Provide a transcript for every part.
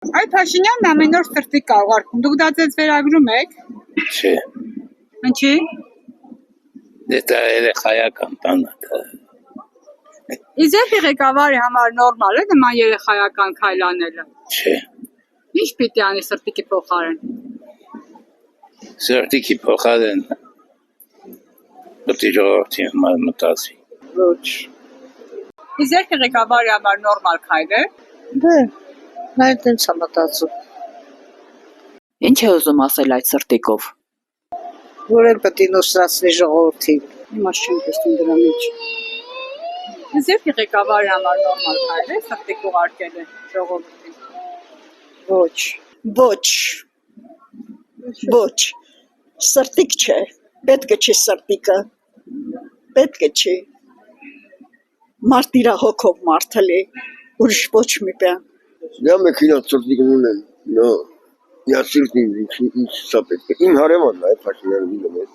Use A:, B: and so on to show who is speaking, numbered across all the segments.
A: Այ Փաշինյանն ամեն օր սրտիկ կա ուղարկում, դուք դա ձեզ վերագրում եք։
B: Չէ,
A: Ինչի՞։
B: դա երեխայական տանը դա։
A: Իսկ երբ ղեկավարի համար նորմալ է նման երեխայական քայլ անելը։
B: Չէ,
A: Ինչ պիտի անի սրտիկի փոխարեն։
B: սրտիկի փոխարեն պետք է ժողովրդի համար մտածի։
C: Ոչ,
A: Իսկ երբ ղեկավարի համար նորմալ քայլ է։
C: դե, նա էլ տենց է մտածում,
D: Ինչ է ուզում ասել այդ սրտիկով։
C: որ էլ պետք է նոսրացնի ժողովրդին։
D: Իմաց չեմ տեսնում դրա մեջ։
A: Իսկ երբ ղեկավարի համար նորմալ քայլ է սրտիկ ուղարկելը ժողովրդին։
C: Ոչ, ոչ, ոչ, սրտիկ չէ, պետք է չի սրտիկը, պետք է չի, մարդ իրա հոգով մարդը լի, ուրիշ ոչ մի բան։
E: Я մեքենա ծրտիկ ունեմ, նո, я սիրտին ինչ սա պետք է, իմ հարևանն է Փաշինյանը դիմես,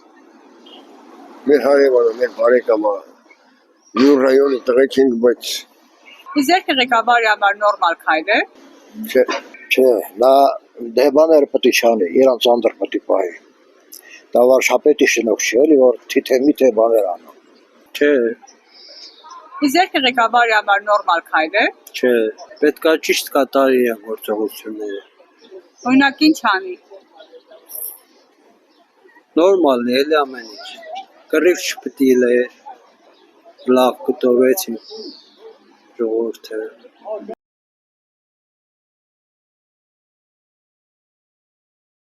E: մեր հարևանը, մեր բարեկամը, նույն ռայոնի տղեկ ենք, բայց
A: Իսկ երբ ղեկավարի համար նորմալ քայլ է։
E: չէ,
F: Չէ, նա դե բաները պետք է չանի, իրանց անդր պետք է պահի։ Դա վարշապետի շնորհ չէ, էլի որ թիթե-միթե բաներ անում։
G: Չէ,
A: Իսկ երբ ղեկավարի համար նորմալ քայլ է։
G: չէ, պետքա ճիշտ կատարի գործողությունները։
A: Օրինակ ինչ անի։
G: Նորմալն է, էլի ամեն ինչ։ Կռիվ չպետք է լավ կտորվեցին ժողովուրդը։